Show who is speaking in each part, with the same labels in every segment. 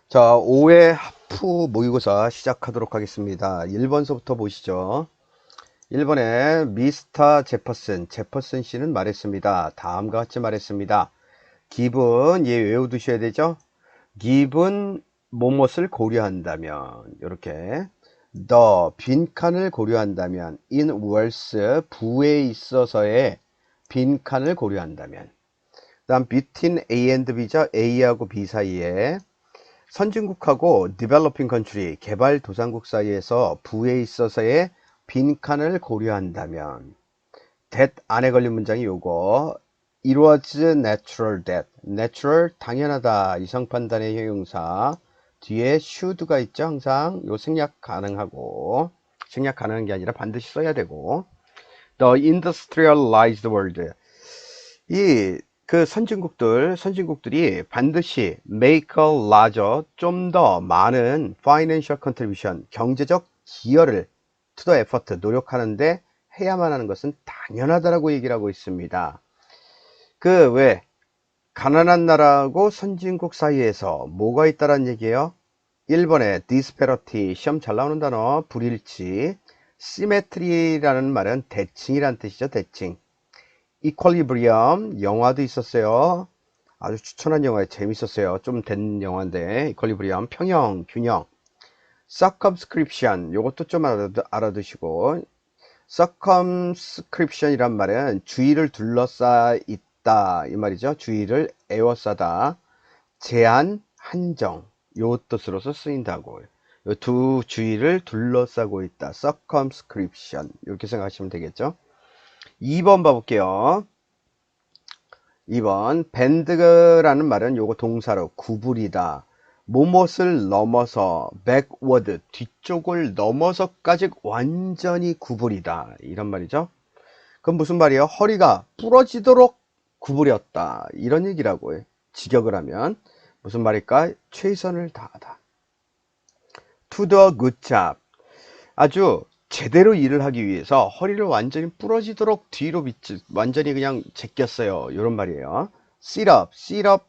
Speaker 1: 자, 5회 하프 모의고사 시작하도록 하겠습니다. 1번서부터 보시죠. 1번에 미스터 제퍼슨 씨는 말했습니다. 다음과 같이 말했습니다. given, 얘 외워두셔야 되죠? given 뭐뭇을 고려한다면, 이렇게 the 빈칸을 고려한다면, in was 부에 있어서의 빈칸을 고려한다면, 다음 between A and B죠? A하고 B 사이에 선진국하고 developing country, 개발도상국 사이에서 부에 있어서의 빈칸을 고려한다면 that 안에 걸린 문장이 요거 it was natural that natural 당연하다 이성판단의 형용사 뒤에 should가 있죠. 항상 요 생략 가능하고 생략 가능한 게 아니라 반드시 써야 되고 the industrialized world 이 그 선진국들이 반드시 make a larger, 좀 더 많은 financial contribution, 경제적 기여를 to the effort, 노력하는데 해야만 하는 것은 당연하다라고 얘기를 하고 있습니다. 그 왜 가난한 나라하고 선진국 사이에서 뭐가 있다란 얘기예요? 1번에 disparity, 시험 잘 나오는 단어, 불일치. symmetry라는 말은 대칭이란 뜻이죠. 대칭. 이퀄리브리엄 영화도 있었어요. 아주 추천한 영화에 재밌었어요. 좀 된 영화인데 이퀄리브리엄 평형 균형. circumscription 요것도 좀 알아두시고 circumscription이란 말은 주의를 둘러싸 있다 이 말이죠. 주의를 에워싸다. 제한 한정 요 뜻으로서 쓰인다고. 요 두 주의를 둘러싸고 있다. circumscription 이렇게 생각하시면 되겠죠. 2번 봐볼게요. 2번 밴드라는 말은 요거 동사로 구부리다. 뭐뭇을 넘어서 backward 뒤쪽을 넘어서까지 완전히 구부리다 이런 말이죠. 그럼 무슨 말이에요? 허리가 부러지도록 구부렸다 이런 얘기라고요. 직역을 하면 무슨 말일까? 최선을 다하다. to the good job 아주 제대로 일을 하기 위해서 허리를 완전히 부러지도록 뒤로 완전히 그냥 제꼈어요. 이런 말이에요. sit up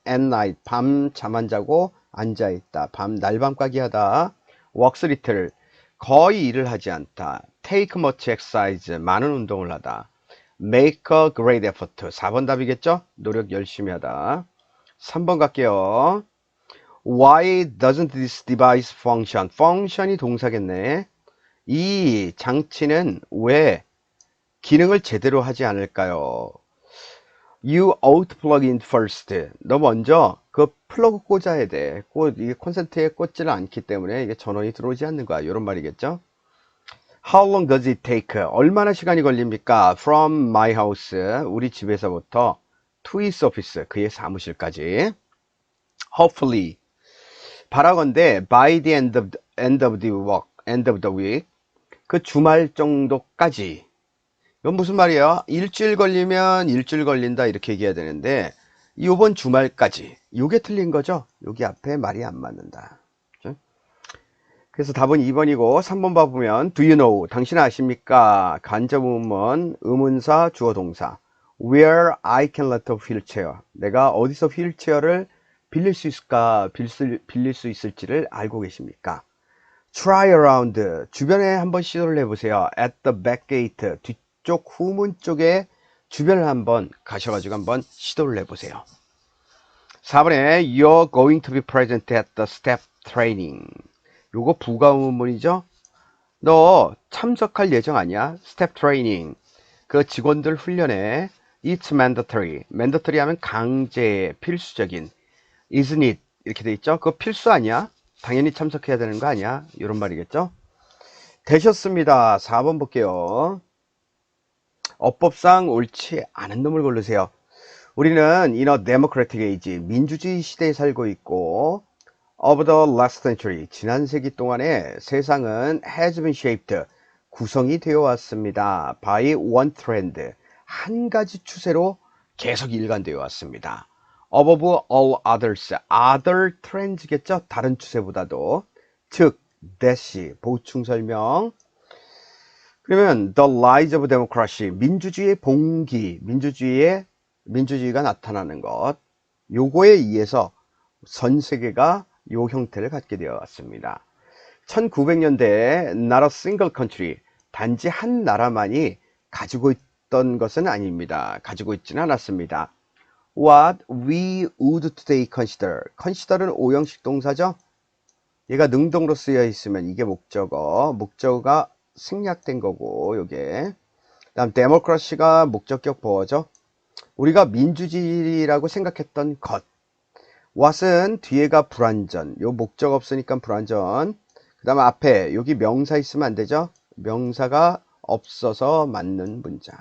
Speaker 1: at night. 밤 잠 안 자고 앉아있다. 밤 날밤까기 하다. works little. 거의 일을 하지 않다. take much exercise. 많은 운동을 하다. make a great effort. 4번 답이겠죠? 노력 열심히 하다. 3번 갈게요. Why doesn't this device function? function이 동사겠네. 이 장치는 왜 기능을 제대로 하지 않을까요? You ought to plug in first. 너 먼저 그 플러그 꽂아야 돼. 이게 콘센트에 꽂지를 않기 때문에 이게 전원이 들어오지 않는 거야. 이런 말이겠죠? How long does it take? 얼마나 시간이 걸립니까? From my house. 우리 집에서부터 to his office. 그의 사무실까지. Hopefully. 바라건대 by the end of the week. 그 주말 정도까지. 이건 무슨 말이에요? 일주일 걸리면 일주일 걸린다 이렇게 얘기해야 되는데 이번 주말까지 요게 틀린 거죠. 여기 앞에 말이 안 맞는다. 그렇죠? 그래서 답은 2번이고 3번 봐보면 do you know 당신 아십니까? 간접 의문 의문사 주어 동사 where I can let a wheelchair 내가 어디서 휠체어를 빌릴 수 있을까? 빌릴 수 있을지를 알고 계십니까? Try around. 주변에 한번 시도를 해보세요. At the back gate. 뒤쪽 후문 쪽에 주변을 한번 가셔가지고 한번 시도를 해보세요. 4번에 You're going to be present at the staff training. 요거 부가의문이죠? 너 참석할 예정 아니야? staff training. 그 직원들 훈련에 It's mandatory. mandatory 하면 강제, 필수적인. Isn't it? 이렇게 돼 있죠? 그거 필수 아니야? 당연히 참석해야 되는 거 아니야? 이런 말이겠죠? 되셨습니다. 4번 볼게요. 어법상 옳지 않은 놈을 고르세요. 우리는 in a democratic age, 민주주의 시대에 살고 있고 of the last century, 지난 세기 동안에 세상은 has been shaped, 구성이 되어 왔습니다. by one trend, 한 가지 추세로 계속 일관되어 왔습니다. above all others, other trends겠죠? 다른 추세보다도. 즉, 대시, 보충 설명. 그러면 the rise of democracy, 민주주의의 봉기, 민주주의가 나타나는 것. 요거에 의해서 전 세계가 요 형태를 갖게 되었습니다. 1900년대에 not a single country, 단지 한 나라만이 가지고 있던 것은 아닙니다. 가지고 있지는 않았습니다. What we would today consider. consider는 오형식 동사죠. 얘가 능동으로 쓰여 있으면 이게 목적어, 목적어가 생략된 거고, 요게. 다음 democracy가 목적격 보어죠. 우리가 민주주의라고 생각했던 것. what은 뒤에가 불완전, 요 목적 없으니까 불완전. 그 다음 앞에 여기 명사 있으면 안 되죠. 명사가 없어서 맞는 문장.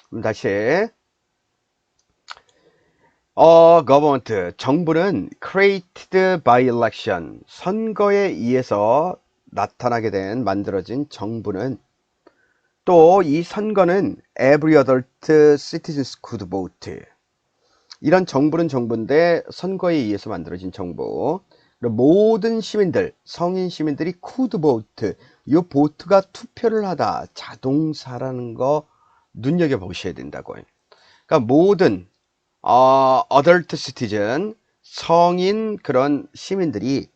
Speaker 1: 그럼 다시 government, 정부는 created by election, 선거에 의해서 나타나게 된, 만들어진 정부는, 또 이 선거는 every adult citizens could vote. 이런 정부는 정부인데 선거에 의해서 만들어진 정부. 모든 시민들, 성인 시민들이 could vote. 이 vote가 투표를 하다, 자동사라는 거 눈여겨보셔야 된다고요. 그러니까 모든 adult citizen, 성인 그런 시민들이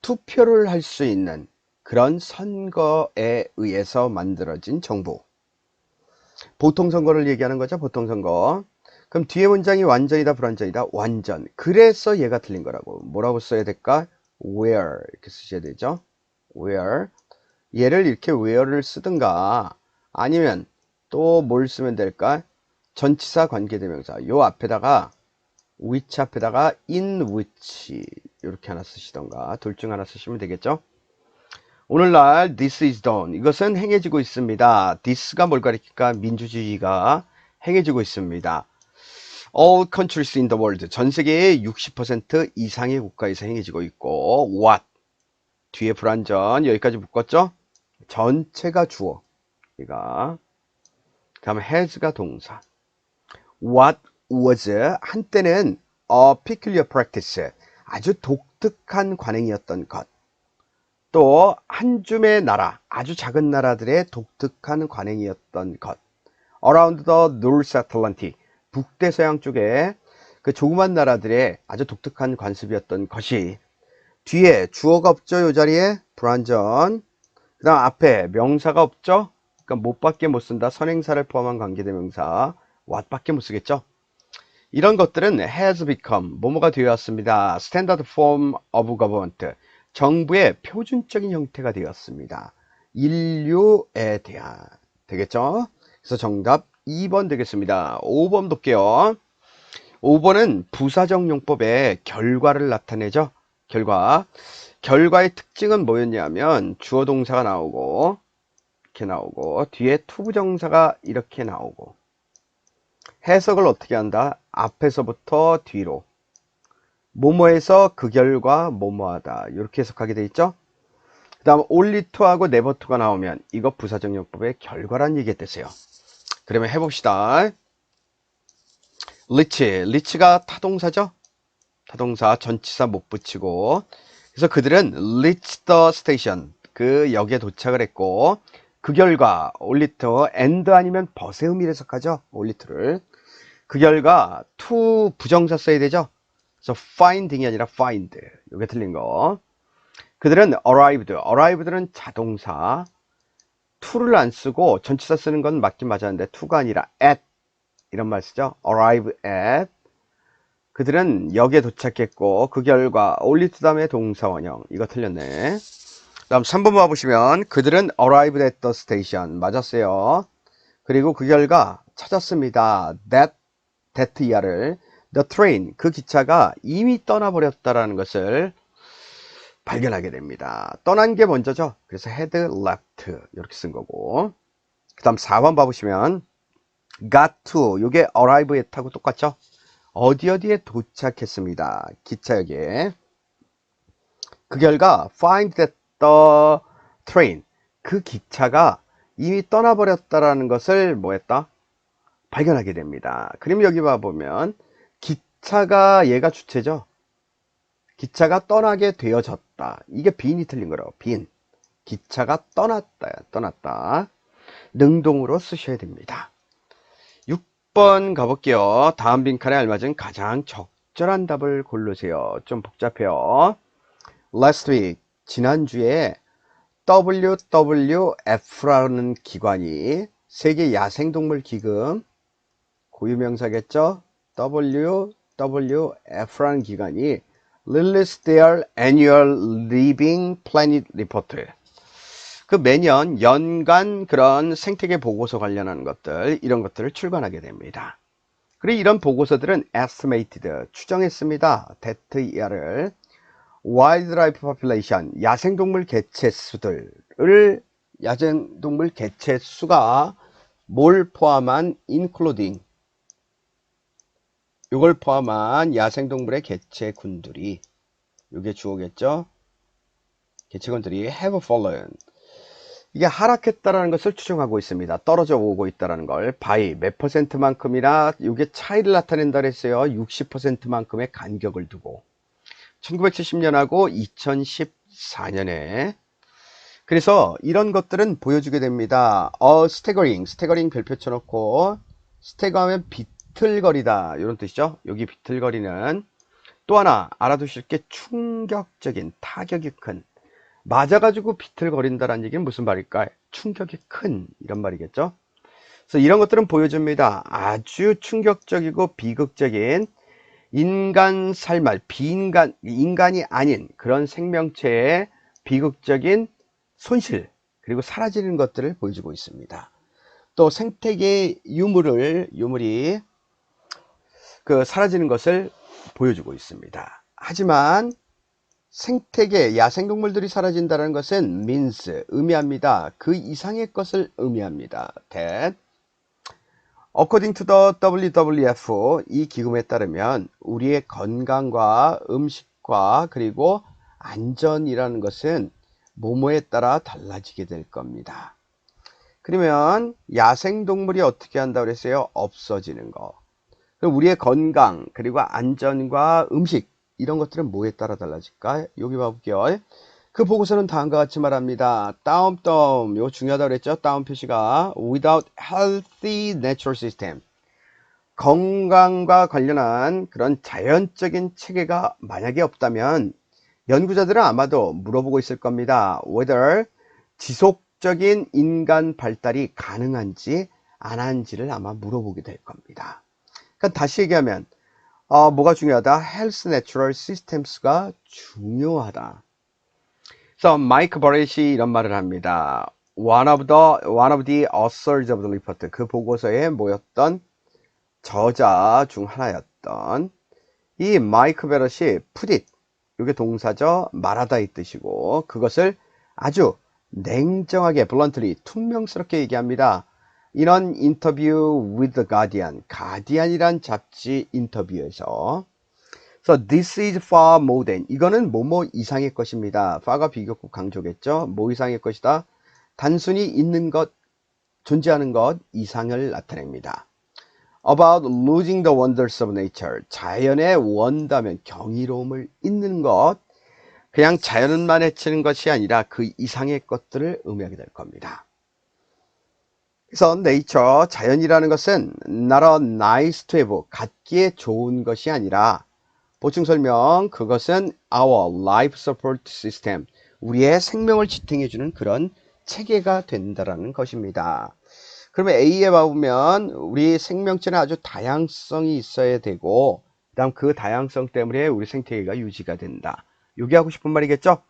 Speaker 1: 투표를 할 수 있는 그런 선거에 의해서 만들어진 정부. 보통 선거를 얘기하는 거죠. 보통 선거. 그럼 뒤에 문장이 완전이다 불완전이다? 완전. 그래서 얘가 틀린 거라고. 뭐라고 써야 될까? where 이렇게 쓰셔야 되죠. where. 얘를 이렇게 where를 쓰든가 아니면 또 뭘 쓰면 될까? 전치사 관계대명사. 요 앞에다가 which 앞에다가 in which 이렇게 하나 쓰시던가 둘 중 하나 쓰시면 되겠죠. 오늘날 this is done. 이것은 행해지고 있습니다. this가 뭘 가리킬까? 민주주의가 행해지고 있습니다. All countries in the world. 전 세계의 60% 이상의 국가에서 행해지고 있고 what. 뒤에 불완전 여기까지 묶었죠? 전체가 주어. 얘가. 다음에 has가 동사. What was 한때는 a peculiar practice. 아주 독특한 관행이었던 것. 또 한 줌의 나라, 아주 작은 나라들의 독특한 관행이었던 것. Around the North Atlantic. 북대서양 쪽에 그 조그만 나라들의 아주 독특한 관습이었던 것이. 뒤에 주어가 없죠. 요 자리에 불완전. 그 다음 앞에 명사가 없죠. 그러니까 못밖에 못 쓴다. 선행사를 포함한 관계대명사 what밖에 못 쓰겠죠. 이런 것들은 has become 뭐뭐가 되었습니다. Standard form of government. 정부의 표준적인 형태가 되었습니다. 인류에 대한. 되겠죠? 그래서 정답 2번 되겠습니다. 5번 볼게요. 5번은 부사적 용법의 결과를 나타내죠. 결과. 결과의 특징은 뭐였냐면 주어 동사가 나오고 이렇게 나오고 뒤에 투부정사가 이렇게 나오고 해석을 어떻게 한다? 앞에서부터 뒤로 뭐뭐에서 그 결과 뭐뭐하다 이렇게 해석하게 돼 있죠. 그 다음 only to하고 never to가 나오면 이거 부사적 용법의 결과란 얘기가 되세요. 그러면 해봅시다. reach가 타동사죠. 타동사 전치사 못 붙이고 그래서 그들은 reach the station 그 역에 도착을 했고 그 결과 only to and 아니면 but의 의미를 해석하죠. only to를 그 결과 to 부정사 써야 되죠. 그래서 finding이 아니라 find 이게 틀린 거. 그들은 arrived는 자동사 to를 안 쓰고 전치사 쓰는 건 맞긴 맞았는데 to가 아니라 at 이런 말 쓰죠. arrive at 그들은 역에 도착했고 그 결과 only to 다음에 동사 원형 이거 틀렸네. 다음 3번 봐보시면 그들은 arrived at the station 맞았어요. 그리고 그 결과 찾았습니다. that 이하를 the train 그 기차가 이미 떠나버렸다라는 것을 발견하게 됩니다. 떠난 게 먼저죠. 그래서 had left 이렇게 쓴 거고 그 다음 4번 봐보시면 got to 요게 arrive at 하고 똑같죠. 어디에 도착했습니다. 기차역에 그 결과 find that the train 그 기차가 이미 떠나버렸다라는 것을 뭐 했다? 발견하게 됩니다. 그럼 여기 봐보면 기차가 얘가 주체죠. 기차가 떠나게 되어졌다. 이게 빈이 틀린 거라고. 빈. 기차가 떠났다. 능동으로 쓰셔야 됩니다. 6번 가볼게요. 다음 빈칸에 알맞은 가장 적절한 답을 고르세요. 좀 복잡해요. Last week, 지난주에 WWF라는 기관이 세계 야생동물 기금, 고유명사겠죠? WWF라는 기관이 released their annual Living Planet Report. 그 매년 연간 그런 생태계 보고서 관련한 것들, 이런 것들을 출간하게 됩니다. 그리고 이런 보고서들은 estimated, 추정했습니다. that를 wildlife population, 야생동물 개체수가 뭘 포함한 including, 이걸 포함한 야생동물의 개체군들이, 이게 주어겠죠? 개체군들이 have fallen, 이게 하락했다라는 것을 추정하고 있습니다. 떨어져 오고 있다라는 걸 by 몇 %만큼이나 이게 차이를 나타낸다 그랬어요. 60%만큼의 간격을 두고 1970년하고 2014년에. 그래서 이런 것들은 보여주게 됩니다. 스태거링 별표 쳐놓고, 스태거하면 비틀거리다 이런 뜻이죠. 여기 비틀거리는 또 하나 알아두실 게 충격적인, 타격이 큰, 맞아가지고 비틀거린다라는 얘기는 무슨 말일까요? 충격이 큰, 이런 말이겠죠. 그래서 이런 것들은 보여줍니다. 아주 충격적이고 비극적인 인간 살말, 인간이 아닌 그런 생명체의 비극적인 손실, 그리고 사라지는 것들을 보여주고 있습니다. 또 생태계의 유물이 사라지는 것을 보여주고 있습니다. 하지만 생태계, 야생동물들이 사라진다는 것은 means, 의미합니다. 그 이상의 것을 의미합니다. that according to the WWF, 이 기금에 따르면 우리의 건강과 음식과 그리고 안전이라는 것은 뭐뭐에 따라 달라지게 될 겁니다. 그러면 야생동물이 어떻게 한다고 그랬어요? 없어지는 거. 우리의 건강 그리고 안전과 음식, 이런 것들은 뭐에 따라 달라질까? 여기 봐볼게요. 그 보고서는 다음과 같이 말합니다. 다음, 이거 중요하다고 그랬죠? 다운 표시가 without healthy natural system, 건강과 관련한 그런 자연적인 체계가 만약에 없다면 연구자들은 아마도 물어보고 있을 겁니다. whether 지속적인 인간 발달이 가능한지 안 한지를 아마 물어보게 될 겁니다. 그러니까 다시 얘기하면 뭐가 중요하다? Health Natural Systems가 중요하다. 그래서 마이크 버렛이 이런 말을 합니다. One of the authors of the report, 그 보고서에 모였던 저자 중 하나였던 이 마이크 버렛이 put it, 이게 동사죠. 말하다 이 뜻이고, 그것을 아주 냉정하게 bluntly, 퉁명스럽게 얘기합니다. 이런 인터뷰 with the Guardian, 가디안이란 잡지 인터뷰에서. So this is far more than, 이거는 뭐뭐 이상의 것입니다. far가 비교급 강조겠죠. 뭐 이상의 것이다? 단순히 있는 것, 존재하는 것 이상을 나타냅니다. About losing the wonders of nature, 자연의 원다면 경이로움을 잊는 것, 그냥 자연만 해치는 것이 아니라 그 이상의 것들을 의미하게 될 겁니다. 그래서 nature, 자연이라는 것은 not a nice to have, 갖기에 좋은 것이 아니라, 보충 설명, 그것은 our life support system, 우리의 생명을 지탱해주는 그런 체계가 된다라는 것입니다. 그러면 A에 봐보면 우리 생명체는 아주 다양성이 있어야 되고, 그다음 그 다양성 때문에 우리 생태계가 유지가 된다. 이게 하고 싶은 말이겠죠?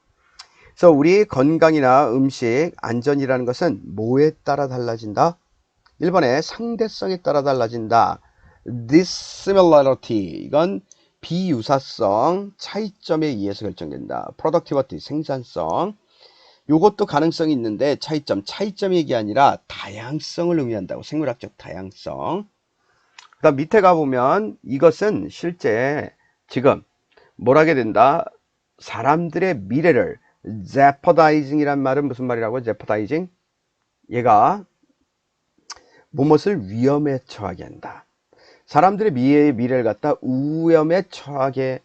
Speaker 1: 그래서 우리 건강이나 음식, 안전이라는 것은 뭐에 따라 달라진다? 1번에 상대성에 따라 달라진다. dissimilarity, 이건 비유사성, 차이점에 의해서 결정된다. productivity, 생산성, 요것도 가능성이 있는데 차이점 얘기 아니라 다양성을 의미한다고. 생물학적 다양성. 그 다음 밑에 가보면 이것은 실제 지금 뭘 하게 된다? 사람들의 미래를 jeopardizing 이란 말은 무슨 말이라고? jeopardizing? 얘가 무엇을 위험에 처하게 한다. 사람들의 미래를 갖다 위험에 처하게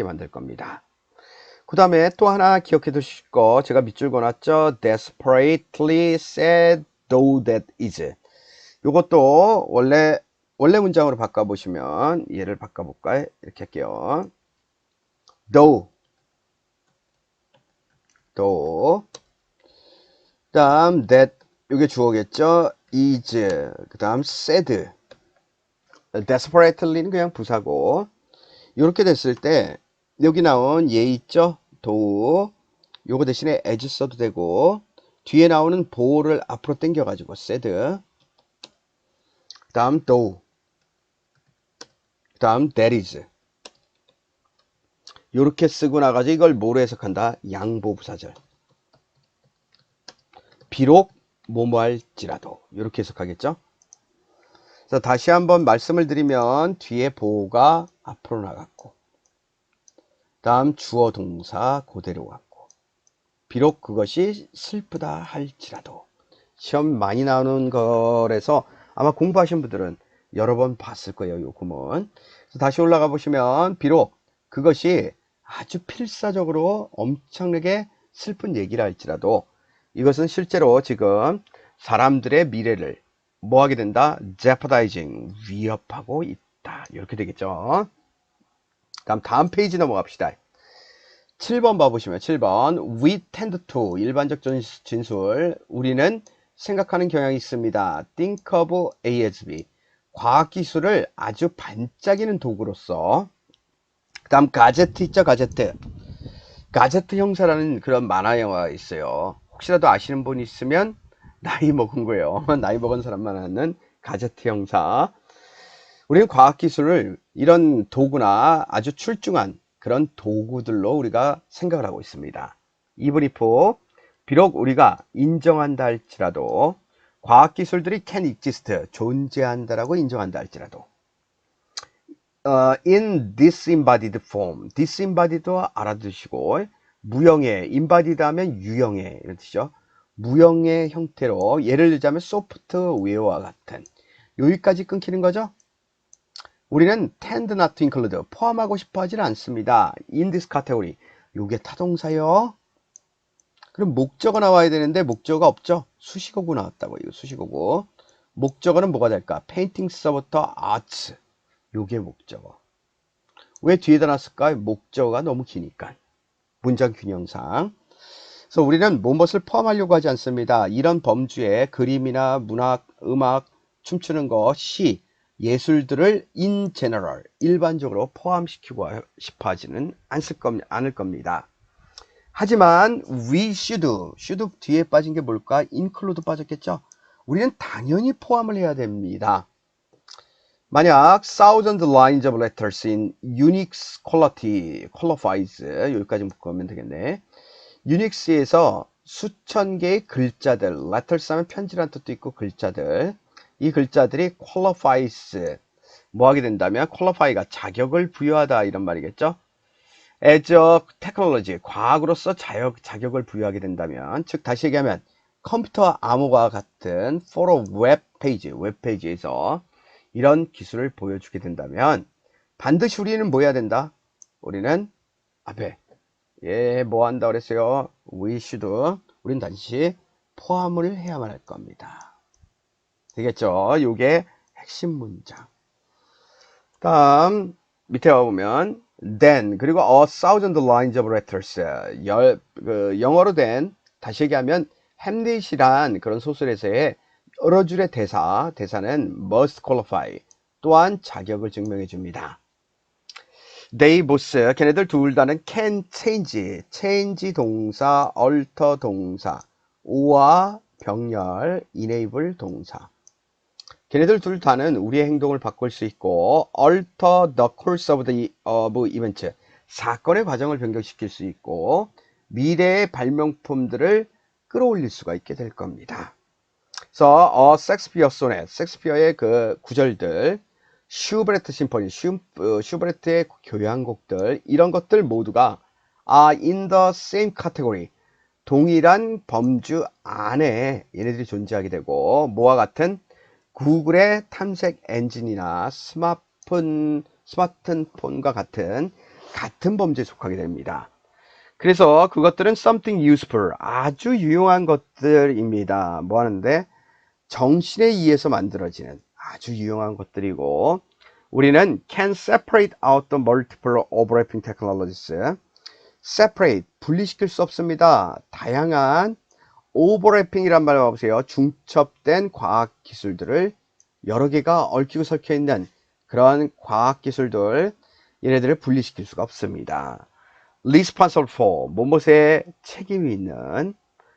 Speaker 1: 만들 겁니다. 그 다음에 또 하나 기억해 두실 거, 제가 밑줄 그어놨죠. desperately sad though that is. 요것도 원래 원래 문장으로 바꿔보시면 얘를 바꿔볼까요? 이렇게 할게요. though, 그 다음 that, 이게 주어겠죠. is, 그 다음 said, desperately는 그냥 부사고, 이렇게 됐을 때 여기 나온 얘 있죠. though, 요거 대신에 as 써도 되고, 뒤에 나오는 보호를 앞으로 당겨가지고 said, 그 다음 though, 그 다음 that is, 요렇게 쓰고 나가지고 이걸 뭐로 해석한다? 양보부사절. 비록 뭐뭐 할지라도 이렇게 해석하겠죠. 자, 다시 한번 말씀을 드리면 뒤에 보호가 앞으로 나갔고, 다음 주어 동사 그대로 갔고, 비록 그것이 슬프다 할지라도. 시험 많이 나오는 거라서 아마 공부하신 분들은 여러 번 봤을 거예요, 요 구문. 다시 올라가 보시면 비록 그것이 아주 필사적으로 엄청나게 슬픈 얘기라 할지라도, 이것은 실제로 지금 사람들의 미래를 뭐 하게 된다? jeopardizing, 위협하고 있다. 이렇게 되겠죠. 다음 페이지 넘어갑시다. 7번 봐보시면 7번 we tend to, 일반적 진술, 우리는 생각하는 경향이 있습니다. think of A as B, 과학기술을 아주 반짝이는 도구로서. 그 다음 가제트 있죠. 가제트 형사라는 그런 만화 영화가 있어요. 혹시라도 아시는 분 있으면 나이 먹은 거예요. 나이 먹은 사람만 하는 가제트 형사. 우리는 과학기술을 이런 도구나 아주 출중한 그런 도구들로 우리가 생각을 하고 있습니다. even if, 비록 우리가 인정한다 할지라도, 과학기술들이 can exist, 존재한다라고 인정한다 할지라도, in disembodied form, disembodied도 알아두시고, 무형의, embodied 하면 유형의 이런 뜻이죠. 무형의 형태로, 예를 들자면 소프트웨어와 같은, 여기까지 끊기는 거죠. 우리는 tend not to include, 포함하고 싶어 하지는 않습니다. in this category, 요게 타동사요. 그럼 목적어 나와야 되는데 목적어가 없죠. 수식어구 나왔다고. 이거 수식어구. 목적어는 뭐가 될까? paintings부터 arts, 요게 목적어. 왜 뒤에다 놨을까요? 목적어가 너무 기니까. 문장 균형상. 그래서 우리는 무엇을 포함하려고 하지 않습니다. 이런 범주에 그림이나 문학, 음악, 춤추는 거, 시, 예술들을 in general, 일반적으로 포함시키고 싶어 하지는 않을 겁니다. 하지만 we should 뒤에 빠진 게 뭘까? include 빠졌겠죠? 우리는 당연히 포함을 해야 됩니다. 만약 thousand lines of letters in Unix qualifies, 여기까지 묶으면 되겠네. 유닉스에서 수천 개의 글자들, letters 하면 편지란 뜻도 있고 글자들, 이 글자들이 qualifies, 뭐 하게 된다면 qualify가 자격을 부여하다 이런 말이겠죠. as a technology, 과학으로서 자격을 부여하게 된다면, 즉 다시 얘기하면 컴퓨터 암호와 같은 for a 웹페이지에서 이런 기술을 보여주게 된다면 반드시 우리는 뭐 해야 된다? 우리는 앞에 뭐 한다 그랬어요? we should, 우리는 반드시 포함을 해야만 할 겁니다. 되겠죠? 요게 핵심 문장. 다음 밑에 와보면 then, 그리고 a thousand lines of letters, 영어로 된, 다시 얘기하면 햄릿이란 그런 소설에서의 여러 줄의 대사는 must qualify, 또한 자격을 증명해 줍니다. they both, 걔네들 둘 다는 can change 동사, alter 동사, 오와 병렬, enable 동사. 걔네들 둘 다는 우리의 행동을 바꿀 수 있고 alter the course of the event, 사건의 과정을 변경시킬 수 있고 미래의 발명품들을 끌어올릴 수가 있게 될 겁니다. 그래서 섹스피어 소넷, 섹스피어의 그 구절들, 슈베르트 심포니, 슈베르트의 교향곡들, 이런 것들 모두가 in the same category, 동일한 범주 안에 얘네들이 존재하게 되고, 뭐와 같은 구글의 탐색 엔진이나 스마트폰과 같은 범주에 속하게 됩니다. 그래서 그것들은 something useful, 아주 유용한 것들입니다. 뭐 하는데? 정신에 의해서 만들어지는 아주 유용한 것들이고, 우리는 can separate out the multiple overlapping technologies. separate, 분리시킬 수 없습니다. 다양한 overlapping이란 말 봐보세요. 중첩된 과학 기술들을 여러 개가 얽히고 설켜 있는 그런 과학 기술들, 얘네들을 분리시킬 수가 없습니다. responsible for, 무엇에 책임이 있는,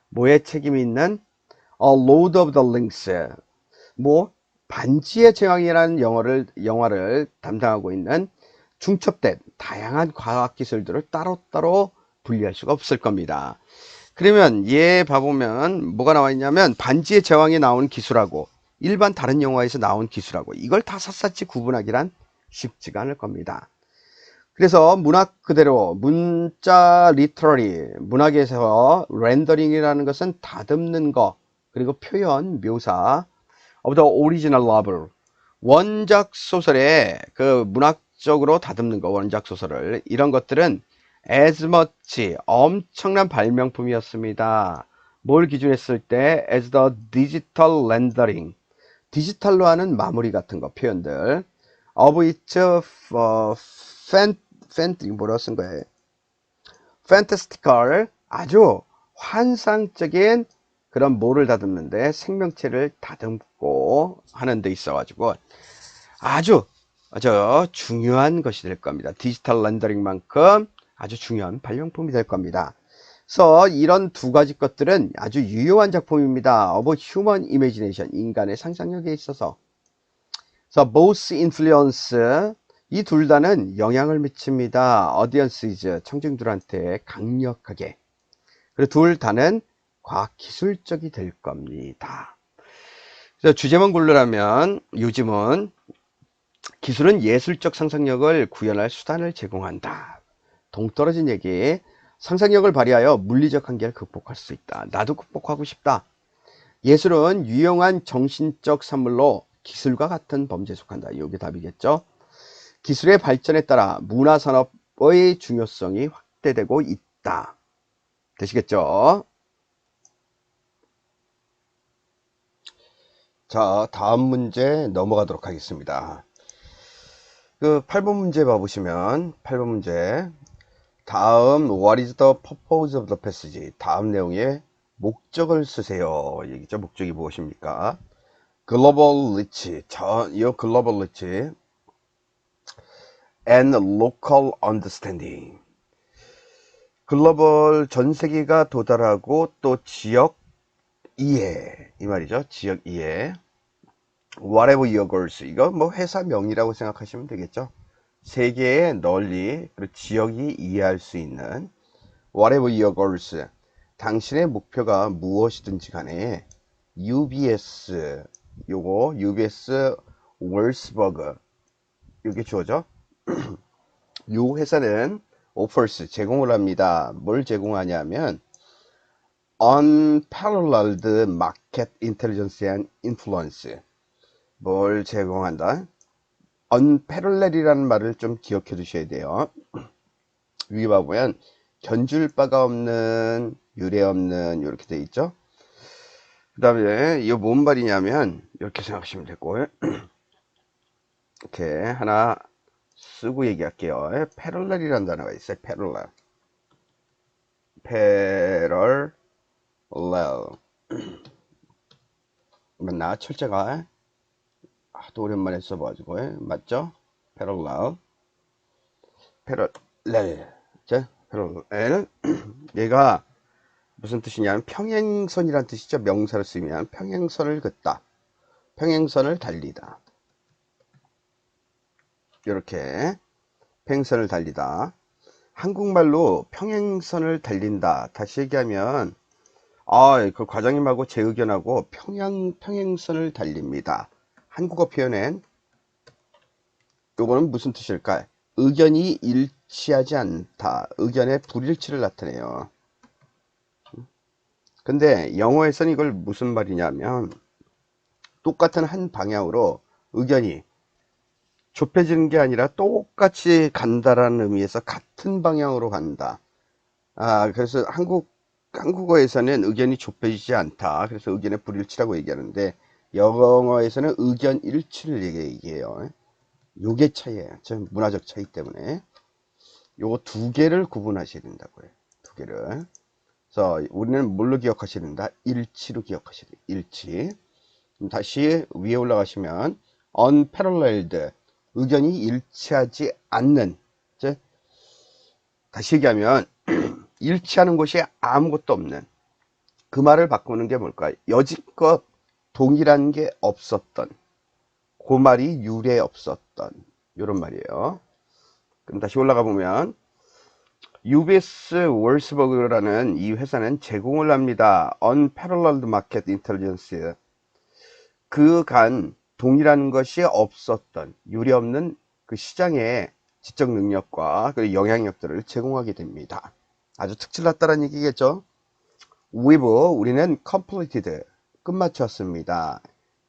Speaker 1: 뭐에 책임이 있는, a load of the links, 뭐 반지의 제왕이라는 영화를 담당하고 있는 중첩된 다양한 과학 기술들을 따로따로 분리할 수가 없을 겁니다. 그러면 얘 봐보면 뭐가 나와 있냐면 반지의 제왕에 나온 기술하고 일반 다른 영화에서 나온 기술하고 이걸 다 샅샅이 구분하기란 쉽지가 않을 겁니다. 그래서 문학 그대로 문자 리터러리, 문학에서 렌더링이라는 것은 다듬는 거, 그리고 표현, 묘사 of the original novel, 원작 소설의 그 문학적으로 다듬는 거, 원작 소설을, 이런 것들은 as much, 엄청난 발명품이었습니다. 뭘 기준했을 때 as the digital rendering, 디지털로 하는 마무리 같은 거, 표현들 of its 뭐라고 쓴 거예요? fantastical, 아주 환상적인 그런 뭐를 다듬는데 생명체를 다듬고 하는 데 있어 가지고 아주 중요한 것이 될 겁니다. 디지털 렌더링만큼 아주 중요한 발명품이 될 겁니다. 그래서 이런 두 가지 것들은 아주 유효한 작품입니다. of human imagination, 인간의 상상력에 있어서. 그래서 both influence, 이 둘 다는 영향을 미칩니다. audiences, 청중들한테 강력하게. 그리고 둘 다는 과학 기술적이 될 겁니다. 그래서 주제만 고르라면 요즘은 기술은 예술적 상상력을 구현할 수단을 제공한다. 동떨어진 얘기. 상상력을 발휘하여 물리적 한계를 극복할 수 있다. 나도 극복하고 싶다. 예술은 유용한 정신적 산물로 기술과 같은 범죄에 속한다. 이게 답이겠죠. 기술의 발전에 따라 문화산업의 중요성이 확대되고 있다. 되시겠죠? 자, 다음 문제 넘어가도록 하겠습니다. 그 8번 문제 봐보시면 8번 문제 다음 what is the purpose of the passage, 다음 내용의 목적을 쓰세요. 얘기죠. 목적이 무엇입니까? global reach, 이 global reach and local understanding, 글로벌 전 세계가 도달하고 또 지역 이해, 이 말이죠. 지역 이해. whatever your goals, 이거 뭐 회사명이라고 생각하시면 되겠죠. 세계의 널리 그리고 지역이 이해할 수 있는 whatever your goals, 당신의 목표가 무엇이든지 간에 UBS, 요거 UBS 월스버그, 이게 주어져. 요 회사는 offers, 제공을 합니다. 뭘 제공하냐면 unparalleled market intelligence and influence, 뭘 제공한다? unparalleled이라는 말을 좀 기억해 두셔야 돼요. 위에 봐보면 견줄 바가 없는, 유례 없는, 이렇게 돼 있죠. 그 다음에 이거 뭔 말이냐면 이렇게 생각하시면 되고, 이렇게 하나 쓰고 얘기할게요. parallel이라는 단어가 있어요. parallel 맞나? 철자가 하도 오랜만에 써봐가지고, 맞죠? parallel. 자, parallel. 얘가 무슨 뜻이냐면 평행선이란 뜻이죠. 명사를 쓰면 평행선을 긋다, 평행선을 달리다, 이렇게 평행선을 달리다. 한국말로 평행선을 달린다, 다시 얘기하면 그 과장님하고 제 의견하고 평행선을 달립니다. 한국어 표현엔 요거는 무슨 뜻일까요? 의견이 일치하지 않다, 의견의 불일치를 나타내요. 근데 영어에서는 이걸 무슨 말이냐면 똑같은 한 방향으로 의견이 좁혀지는 게 아니라 똑같이 간다라는 의미에서 같은 방향으로 간다. 그래서 한국어에서는 의견이 좁혀지지 않다, 그래서 의견의 불일치라고 얘기하는데 영어에서는 의견 일치를 얘기해요. 요게 차이예요. 문화적 차이 때문에. 요거 두 개를 구분하셔야 된다고요. 두 개를. 그래서 우리는 뭘로 기억하셔야 된다? 일치로 기억하셔야 돼요. 일치. 다시 위에 올라가시면 unparalleled, 의견이 일치하지 않는. 다시 얘기하면 일치하는 곳이 아무것도 없는. 그 말을 바꾸는 게 뭘까요? 여지껏 동일한 게 없었던, 그 말이 유례 없었던, 이런 말이에요. 그럼 다시 올라가 보면 UBS 월스버그라는 이 회사는 제공을 합니다. Unparalleled Market Intelligence, 그간 동일한 것이 없었던, 유례 없는 그 시장의 지적 능력과 그 영향력들을 제공하게 됩니다. 아주 특출났다는 얘기겠죠. 우리는 completed, 끝마쳤습니다.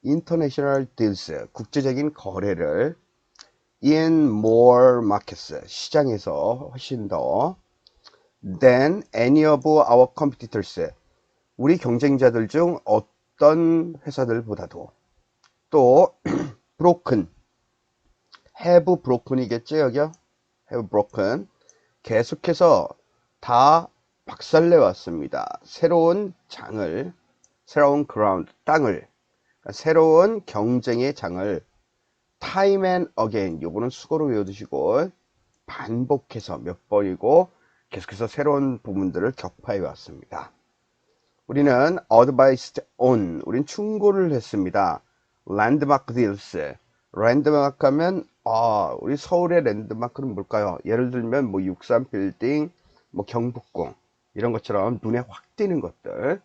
Speaker 1: International deals, 국제적인 거래를 in more markets, 시장에서 훨씬 더 than any of our competitors, 우리 경쟁자들 중 어떤 회사들보다도. 또 broken, have broken이겠죠, 여기요? have broken, 계속해서 다 박살내 왔습니다. 새로운 장을, 새로운 ground, 땅을, 새로운 경쟁의 장을 time and again, 요거는 수고로 외워두시고 반복해서 몇 번이고 계속해서 새로운 부분들을 격파해 왔습니다. 우리는 advised on, 우린 충고를 했습니다. landmark deals, 랜드마크 하면 우리 서울의 랜드마크는 뭘까요? 예를 들면 뭐 63 빌딩, 뭐 경복궁, 이런 것처럼 눈에 확 띄는 것들,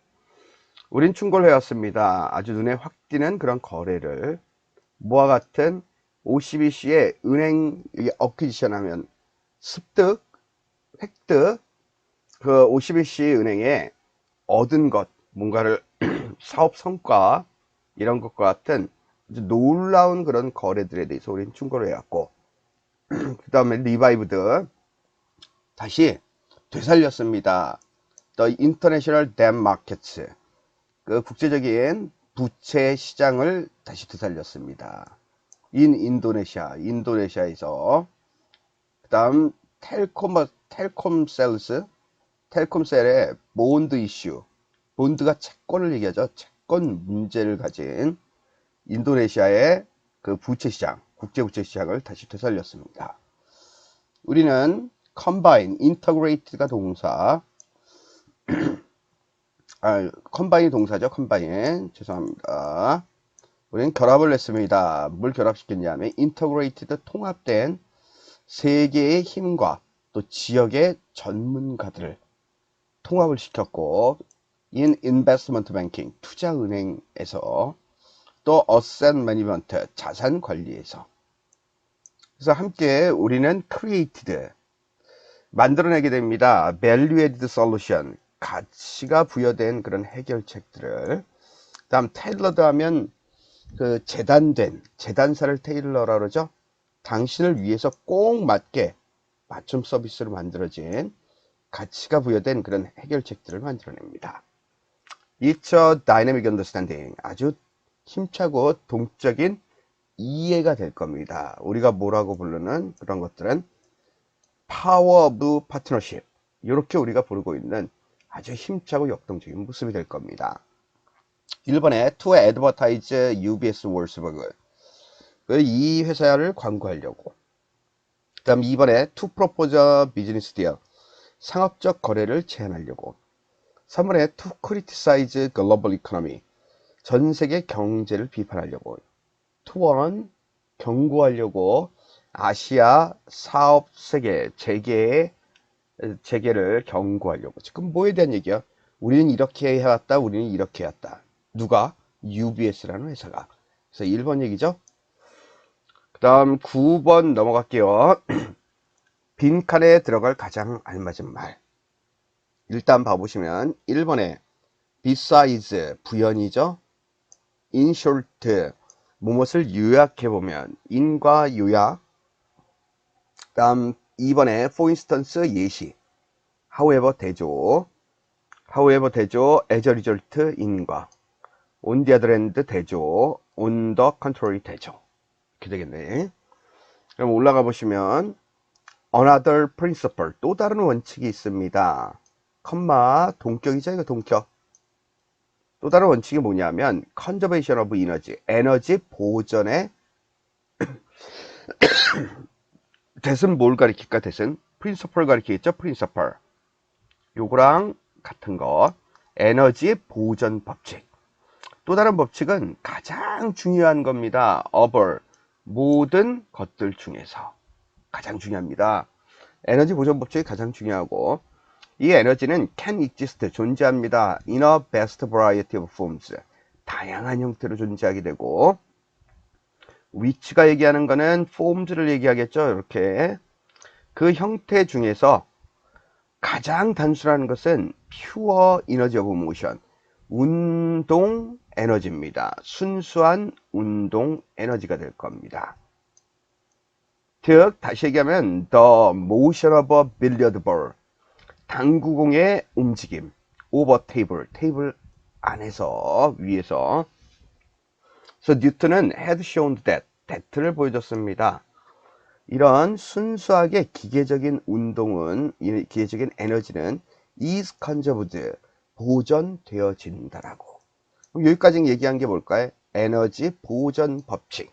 Speaker 1: 우린 충고를 해왔습니다. 아주 눈에 확 띄는 그런 거래를, 뭐와 같은 OCBC의 은행 어퀴지션 하면 습득, 획득, 그 OCBC 은행에 얻은 것, 뭔가를 사업 성과, 이런 것과 같은 아주 놀라운 그런 거래들에 대해서 우리는 충고를 해왔고, 그 다음에 리바이브드, 다시 되살렸습니다. The International Debt Markets, 그 국제적인 부채 시장을 다시 되살렸습니다. in 인도네시아에서. 그 다음 텔콤셀의 본드 이슈, 본드가 채권을 얘기하죠. 채권 문제를 가진 인도네시아의 그 부채 시장, 국제 부채 시장을 다시 되살렸습니다. 우리는 combine, integrated가 동사, combine 동사죠. combine, 죄송합니다. 우리는 결합을 했습니다. 뭘 결합시켰냐면 integrated, 통합된 세계의 힘과 또 지역의 전문가들을 통합을 시켰고, in investment banking, 투자은행에서, 또 asset management, 자산 관리에서. 그래서 함께 우리는 created, 만들어내게 됩니다. value added solution, 가치가 부여된 그런 해결책들을. 다음 tailored 하면 그 재단사를 테일러라 그러죠. 당신을 위해서 꼭 맞게 맞춤 서비스로 만들어진 가치가 부여된 그런 해결책들을 만들어냅니다. It's a dynamic understanding, 아주 힘차고 동적인 이해가 될 겁니다. 우리가 뭐라고 부르는 그런 것들은 power of partnership, 이렇게 우리가 부르고 있는 아주 힘차고 역동적인 모습이 될 겁니다. 1번에 to advertise UBS 월스버그, 이 회사를 광고하려고. 그 다음 2번에 to propose a business deal, 상업적 거래를 제안하려고. 3번에 to criticize global economy, 전 세계 경제를 비판하려고. to warn, 경고하려고 아시아 사업 세계 재계를 경고하려고. 지금 뭐에 대한 얘기야? 우리는 이렇게 해왔다, 우리는 이렇게 해왔다. 누가? UBS라는 회사가. 그래서 1번 얘기죠. 그 다음 9번 넘어갈게요. 빈칸에 들어갈 가장 알맞은 말. 일단 봐보시면 1번에 besides, 부연이죠. in short, 무엇을 요약해보면, in과 요약. 그 다음 2번에 for instance, 예시. however, 대조. as a result, in과. on the other hand 되죠. on the contrary 되죠. 이렇게 되겠네. 그럼 올라가 보시면 another principle 또 다른 원칙이 있습니다. 컴마 동격이죠. 이거 동격. 또 다른 원칙이 뭐냐면 conservation of energy 에너지 보존의 대은 뭘 가리킬까? 대은 principle 가리키겠죠. principle 요거랑 같은 거 에너지 보존 법칙. 또 다른 법칙은 가장 중요한 겁니다. over 모든 것들 중에서 가장 중요합니다. 에너지 보존 법칙이 가장 중요하고 이 에너지는 can exist 존재합니다. in a vast variety of forms 다양한 형태로 존재하게 되고 which가 얘기하는 거는 forms를 얘기하겠죠. 이렇게 그 형태 중에서 가장 단순한 것은 pure energy of motion 운동 에너지입니다. 순수한 운동 에너지가 될 겁니다. 즉 다시 얘기하면 the motion of a billiard ball 당구공의 움직임 over table 테이블 안에서 위에서 그래서 뉴턴은 had shown that를 보여줬습니다. 이런 순수하게 기계적인 운동은 기계적인 에너지는 is conserved 보존되어진다라고. 그럼 여기까지 얘기한 게 뭘까요? 에너지 보존 법칙.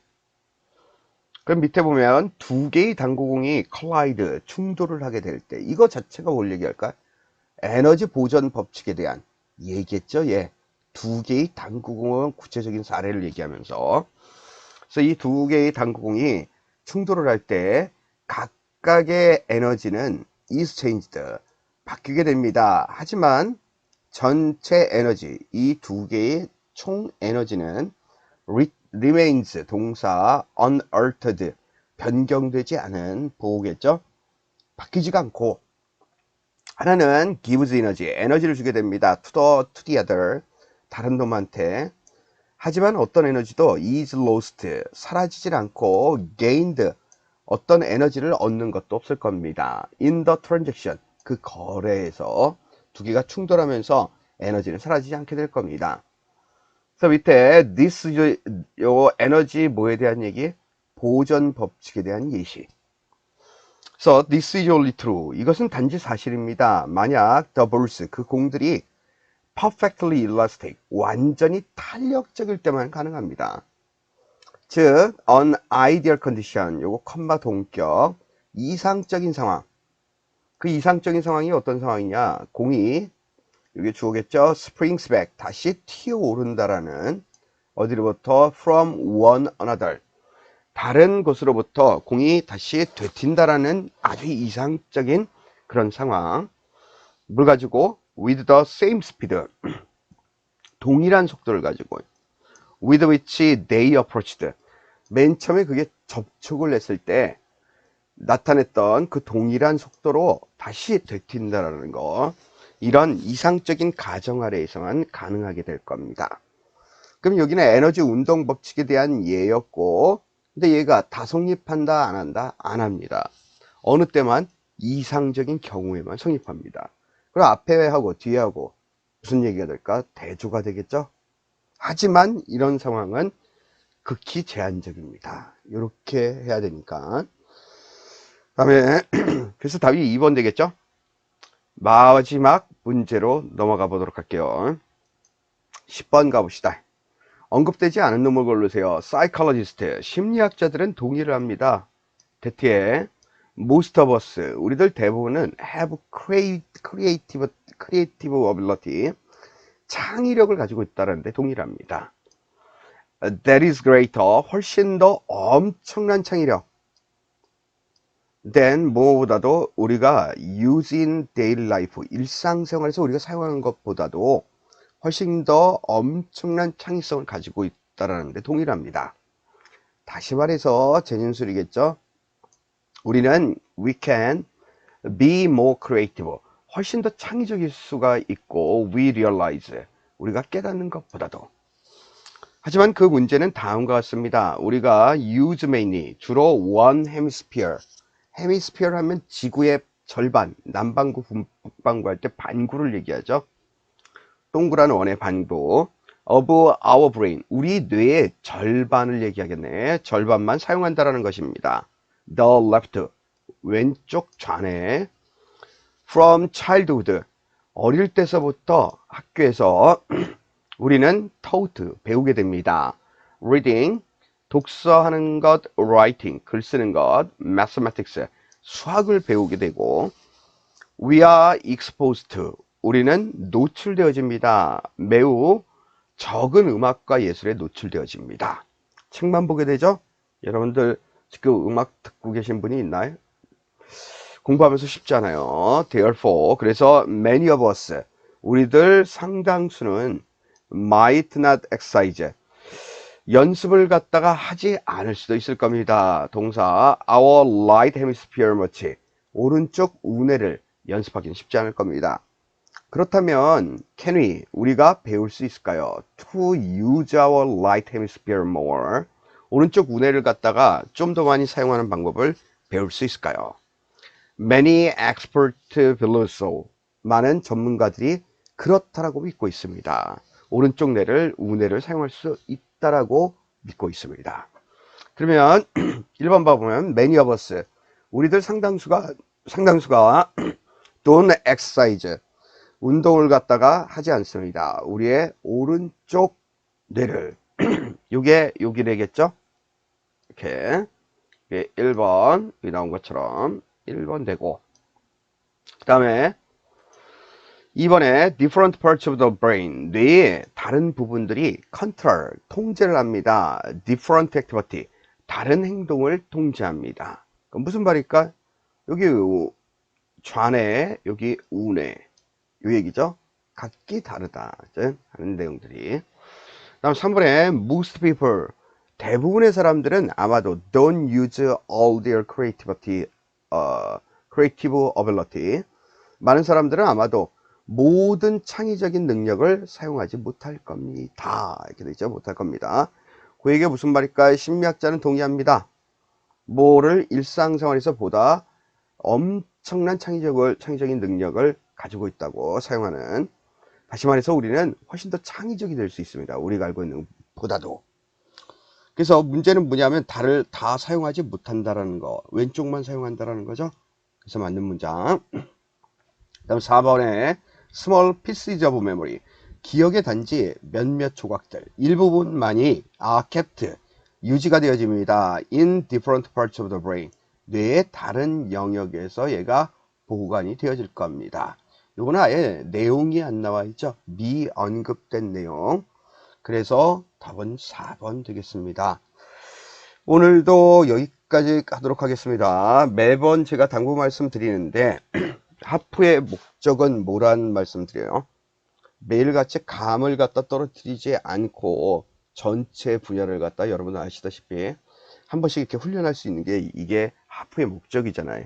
Speaker 1: 그럼 밑에 보면 두 개의 당구공이 collide 충돌을 하게 될 때 이거 자체가 뭘 얘기할까? 에너지 보존 법칙에 대한 얘기겠죠. 예. 두 개의 당구공은 구체적인 사례를 얘기하면서 그래서 이 두 개의 당구공이 충돌을 할 때 각각의 에너지는 is changed 바뀌게 됩니다. 하지만 전체 에너지 이 두 개의 총 에너지는 remains 동사 unaltered 변경되지 않은 보호겠죠. 바뀌지가 않고 하나는 gives energy 에너지를 주게 됩니다. to the other 다른 놈한테. 하지만 어떤 에너지도 is lost 사라지질 않고 gained 어떤 에너지를 얻는 것도 없을 겁니다. in the transaction 그 거래에서 두 개가 충돌하면서 에너지는 사라지지 않게 될 겁니다. 그래서 밑에 this 요 에너지 뭐에 대한 얘기? 보존 법칙에 대한 예시. 그래서 this is only true 이것은 단지 사실입니다. 만약 the balls 그 공들이 perfectly elastic 완전히 탄력적일 때만 가능합니다. 즉 an ideal condition 요거 컴마 동격 이상적인 상황 그 이상적인 상황이 어떤 상황이냐 공이 여기 주어겠죠. springs back 다시 튀어오른다라는 어디로부터 from one another 다른 곳으로부터 공이 다시 되튄다라는 아주 이상적인 그런 상황 뭘 가지고 with the same speed 동일한 속도를 가지고 with which they approached 맨 처음에 그게 접촉을 했을 때 나타냈던 그 동일한 속도로 다시 되튄다라는 거 이런 이상적인 가정 아래에서만 가능하게 될 겁니다. 그럼 여기는 에너지 운동 법칙에 대한 예였고 근데 얘가 다 성립한다 안 한다? 안 합니다. 어느 때만 이상적인 경우에만 성립합니다. 그럼 앞에 하고 뒤에 하고 무슨 얘기가 될까? 대조가 되겠죠? 하지만 이런 상황은 극히 제한적입니다. 이렇게 해야 되니까. 다음에 그래서 답이 2번 되겠죠? 마지막 문제로 넘어가 보도록 할게요. 10번 가봅시다. 언급되지 않은 놈을 고르세요. 사이콜로지스트, 심리학자들은 동의를 합니다. 대티에 most of us, 우리들 대부분은 have creative ability, 창의력을 가지고 있다는데 동의를 합니다. That is greater, 훨씬 더 엄청난 창의력. then 무엇보다도 우리가 use in daily life, 일상생활에서 우리가 사용하는 것보다도 훨씬 더 엄청난 창의성을 가지고 있다는데 동의를 합니다. 다시 말해서 재진술이겠죠. 우리는 we can be more creative, 훨씬 더 창의적일 수가 있고 we realize, 우리가 깨닫는 것보다도. 하지만 그 문제는 다음과 같습니다. 우리가 use mainly, 주로 one hemisphere, hemisphere 하면 지구의 절반, 남반구, 북반구 할 때 반구를 얘기하죠. 동그란 원의 반구, of our brain. 우리 뇌의 절반을 얘기하겠네. 절반만 사용한다라는 것입니다. The left. 왼쪽 좌뇌. From childhood. 어릴 때서부터 학교에서 우리는 taught. 배우게 됩니다. Reading. 독서하는 것, writing, 글 쓰는 것, mathematics, 수학을 배우게 되고, we are exposed to, 우리는 노출되어집니다. 매우 적은 음악과 예술에 노출되어집니다. 책만 보게 되죠? 여러분들 지금 음악 듣고 계신 분이 있나요? 공부하면서 쉽지 않아요. Therefore, 그래서 many of us, 우리들 상당수는 might not exercise, 연습을 갖다가 하지 않을 수도 있을 겁니다. 동사 our right hemisphere much, 오른쪽 우뇌를 연습하기는 쉽지 않을 겁니다. 그렇다면 can we, 우리가 배울 수 있을까요? To use our right hemisphere more, 오른쪽 우뇌를 갖다가 좀 더 많이 사용하는 방법을 배울 수 있을까요? Many expert believe so, 많은 전문가들이 그렇다라고 믿고 있습니다. 오른쪽 뇌를 우뇌를 사용할 수 있다라고 믿고 있습니다. 그러면 1번 봐보면 many of us, 우리들 상당수가 don't exercise, 운동을 갖다가 하지 않습니다. 우리의 오른쪽 뇌를 요게 여기 되겠죠? 이렇게 1번 여기 나온 것처럼 1번 되고, 그 다음에 2번에 different parts of the brain, 뇌의 다른 부분들이 control, 통제를 합니다. different activity, 다른 행동을 통제합니다. 그럼 무슨 말일까? 여기 좌뇌, 여기 우뇌, 요 얘기죠. 각기 다르다 하는 내용들이. 다음 3번에 most people, 대부분의 사람들은 아마도 don't use all their creative ability, 많은 사람들은 아마도 모든 창의적인 능력을 사용하지 못할 겁니다. 이렇게 되죠. 못할 겁니다. 그 얘기가 무슨 말일까요? 심리학자는 동의합니다. 뭐를 일상생활에서 보다 엄청난 창의적인 능력을 가지고 있다고 사용하는, 다시 말해서 우리는 훨씬 더 창의적이 될 수 있습니다. 우리가 알고 있는 것보다도. 그래서 문제는 뭐냐면 다를 다 사용하지 못한다라는 거, 왼쪽만 사용한다라는 거죠. 그래서 맞는 문장. 다음 4번에 small pieces of memory, 기억의 단지 몇몇 조각들, 일부분만이 kept, 유지가 되어집니다. in different parts of the brain, 뇌의 다른 영역에서 얘가 보관이 되어질 겁니다. 요거는 아예 내용이 안 나와 있죠. 미언급된 내용. 그래서 답은 4번 되겠습니다. 오늘도 여기까지 하도록 하겠습니다. 매번 제가 당부 말씀드리는데 하프의 목적은 뭐라는 말씀 드려요? 매일같이 감을 갖다 떨어뜨리지 않고 전체 분야를 갖다 여러분 아시다시피 한 번씩 이렇게 훈련할 수 있는 게 이게 하프의 목적이잖아요.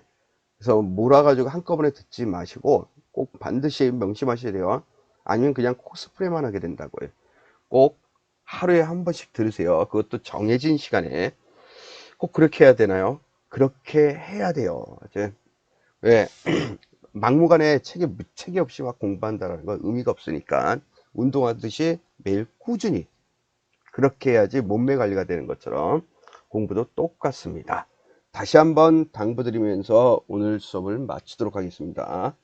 Speaker 1: 그래서 몰아가지고 한꺼번에 듣지 마시고 꼭 반드시 명심하셔야 돼요. 아니면 그냥 코스프레만 하게 된다고요. 꼭 하루에 한 번씩 들으세요. 그것도 정해진 시간에. 꼭 그렇게 해야 되나요? 그렇게 해야 돼요. 왜? 막무가내 책이 없이 막 공부한다는 건 의미가 없으니까 운동하듯이 매일 꾸준히 그렇게 해야지 몸매 관리가 되는 것처럼 공부도 똑같습니다. 다시 한번 당부드리면서 오늘 수업을 마치도록 하겠습니다.